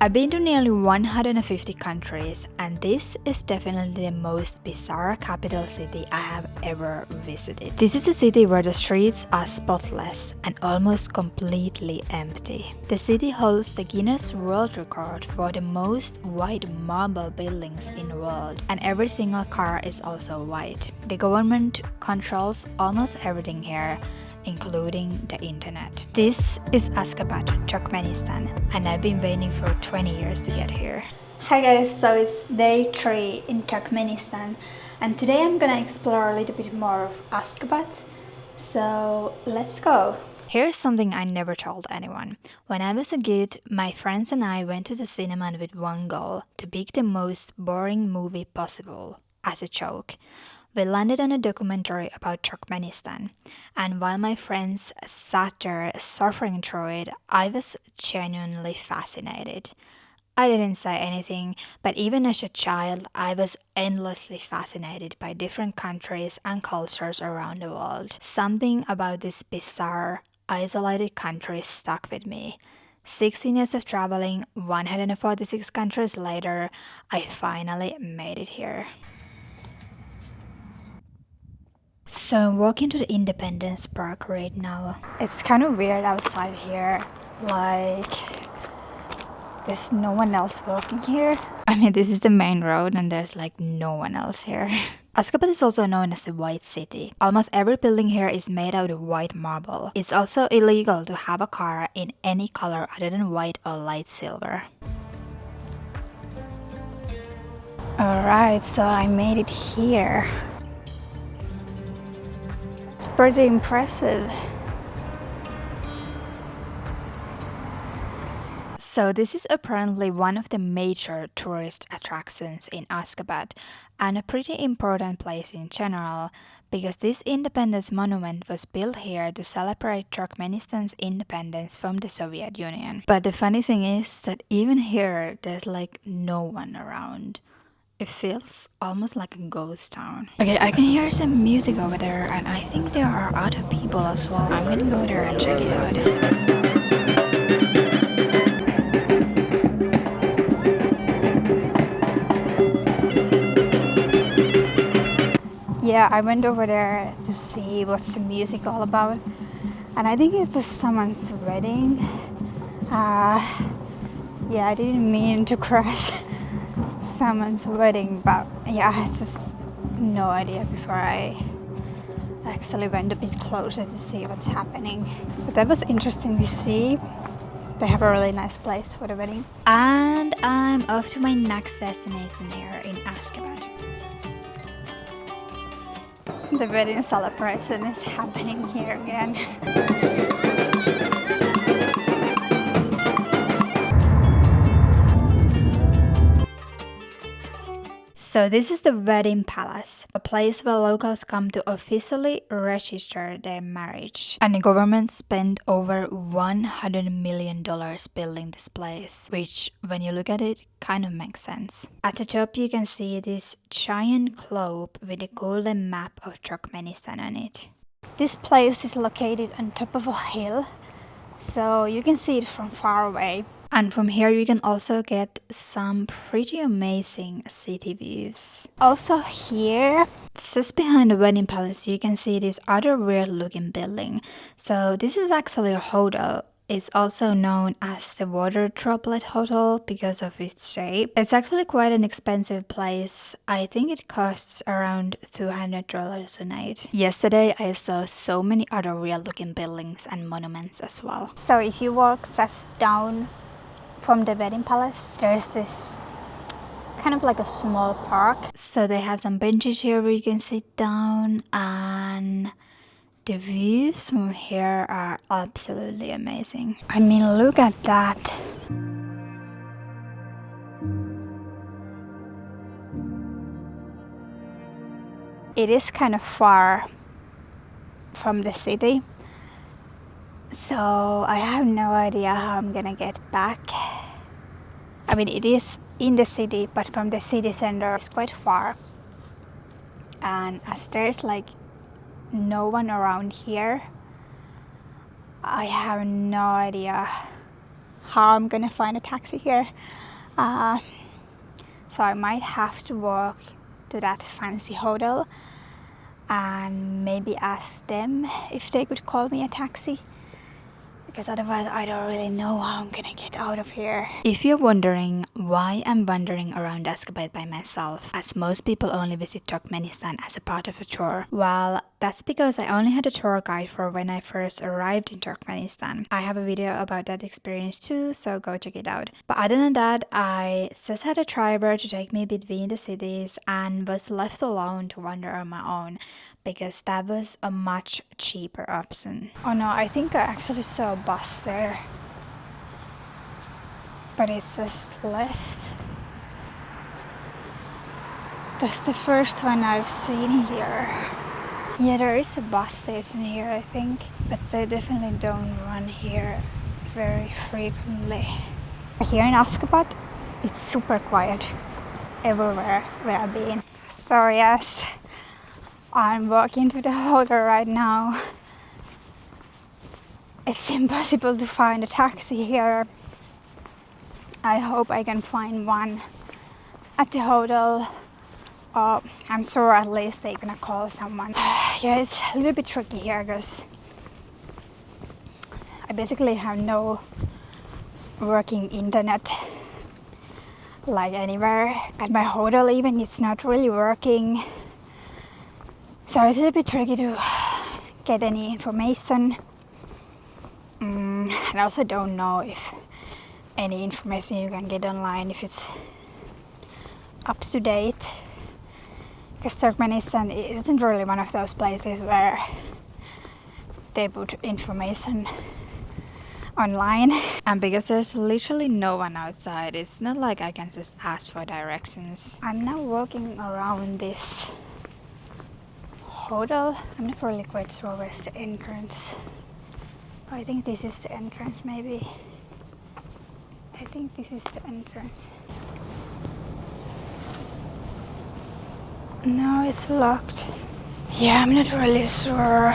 I've been to nearly 150 countries, and this is definitely the most bizarre capital city I have ever visited. This is a city where the streets are spotless and almost completely empty. The city holds the Guinness World Record for the most white marble buildings in the world, and every single car is also white. The government controls almost everything here, including the internet. This is Ashgabat, Turkmenistan, and I've been waiting for 20 years to get here. Hi guys, so it's day 3 in Turkmenistan, and today I'm gonna explore a little bit more of Ashgabat. So let's go. Here's something I never told anyone. When I was a kid, my friends and I went to the cinema with one goal: to pick the most boring movie possible, as a joke. We landed on a documentary about Turkmenistan, and while my friends sat there suffering through it, I was genuinely fascinated. I didn't say anything, but even as a child, I was endlessly fascinated by different countries and cultures around the world. Something about this bizarre, isolated country stuck with me. 16 years of traveling, 146 countries later, I finally made it here. So I'm walking to the Independence Park right now. It's kind of weird outside here. Like, there's no one else walking here. I mean, this is the main road and there's like no one else here. Ashgabat is also known as the White City. Almost every building here is made out of white marble. It's also illegal to have a car in any color other than white or light silver. Alright, so I made it here. Pretty impressive. So this is apparently one of the major tourist attractions in Ashgabat, and a pretty important place in general, because this independence monument was built here to celebrate Turkmenistan's independence from the Soviet Union. But the funny thing is that even here there's like no one around. It feels almost like a ghost town. Okay, I can hear some music over there, and I think there are other people as well. I'm gonna go there and check it out. Yeah, I went over there to see what's the music all about, and I think it was someone's wedding. Yeah, I didn't mean to crash someone's wedding, but yeah, I had just no idea before I actually went a bit closer to see what's happening. But that was interesting to see. They have a really nice place for the wedding. And I'm off to my next destination here in Ashgabat. The wedding celebration is happening here again. So this is the wedding palace, a place where locals come to officially register their marriage. And the government spent over $100 million building this place, which when you look at it, kind of makes sense. At the top you can see this giant globe with a golden map of Turkmenistan on it. This place is located on top of a hill, so you can see it from far away. And from here you can also get some pretty amazing city views. Also here, just behind the wedding palace, you can see this other weird looking building. So this is actually a hotel. It's also known as the Water Droplet Hotel because of its shape. It's actually quite an expensive place. I think it costs around $200 a night. Yesterday I saw so many other real looking buildings and monuments as well. So if you walk just down from the wedding palace, there's this kind of like a small park. So they have some benches here where you can sit down, and the views from here are absolutely amazing. I mean, look at that. It is kind of far from the city, so I have no idea how I'm gonna get back. I mean, it is in the city, but from the city center it's quite far. And as there's like no one around here, I have no idea how I'm gonna find a taxi here. So I might have to walk to that fancy hotel and maybe ask them if they could call me a taxi, because otherwise I don't really know how I'm gonna get out of here. If you're wondering why I'm wandering around Ashgabat by myself, as most people only visit Turkmenistan as a part of a tour, well, that's because I only had a tour guide for when I first arrived in Turkmenistan. I have a video about that experience too, so go check it out. But other than that, I just had a driver to take me between the cities and was left alone to wander on my own, because that was a much cheaper option. Oh no, I think I actually saw a bus there, but it's just left. That's the first one I've seen here. Yeah, there is a bus station here, I think, but they definitely don't run here very frequently. Here in Ashgabat, it's super quiet everywhere where I've been. So yes, I'm walking to the hotel right now. It's impossible to find a taxi here. I hope I can find one at the hotel. I'm sure at least they're gonna call someone. Yeah, it's a little bit tricky here because I basically have no working internet like anywhere. At my hotel even, it's not really working. So it's a little bit tricky to get any information. And I also don't know if any information you can get online, if it's up to date. Because Turkmenistan isn't really one of those places where they put information online. And because there's literally no one outside, it's not like I can just ask for directions. I'm now walking around this hotel. I'm not really quite sure where's the entrance. I think this is the entrance, maybe. I think this is the entrance. No, it's locked. Yeah, I'm not really sure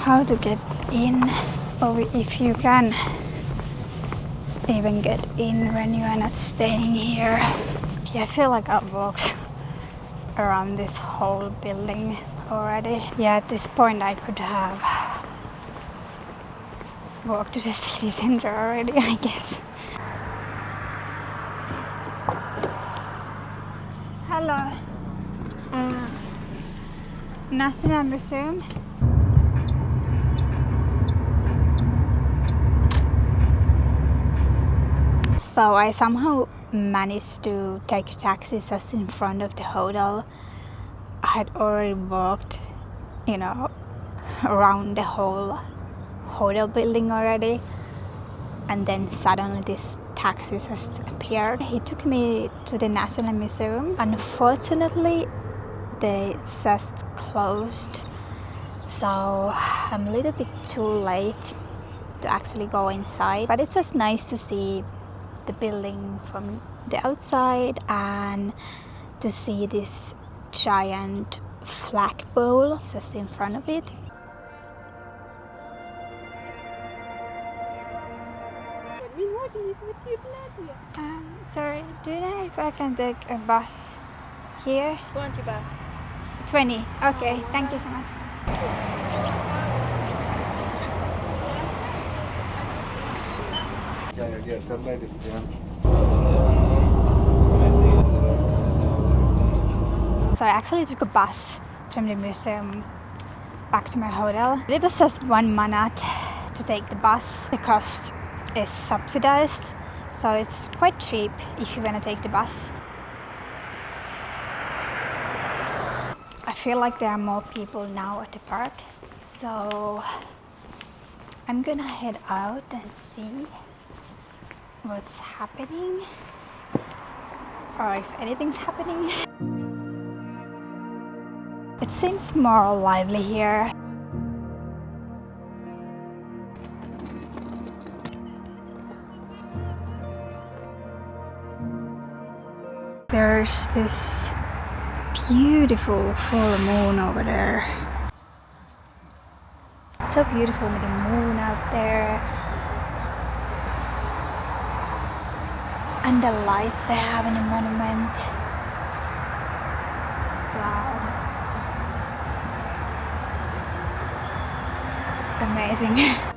how to get in, or if you can even get in when you are not staying here. Yeah, I feel like I've walked around this whole building already. Yeah, at this point I could have walked to the city center already, I guess. Hello. National Museum. So I somehow managed to take a taxi just in front of the hotel. I had already walked, around the whole hotel building already, and then suddenly this taxi just appeared. He took me to the National Museum. Unfortunately, they just closed, so I'm a little bit too late to actually go inside, but it's just nice to see the building from the outside and to see this giant flagpole just in front of it. Sorry, do you know if I can take a bus here? 20 bus. 20, okay, thank you so much. So I actually took a bus from the museum back to my hotel. It was just 1 minute to take the bus. The cost is subsidized, so it's quite cheap if you want to take the bus. I feel like there are more people now at the park, so I'm gonna head out and see what's happening, or if anything's happening. It seems more lively here. There's this beautiful full moon over there. It's so beautiful with the moon out there. And the lights they have in the monument. Wow. Amazing.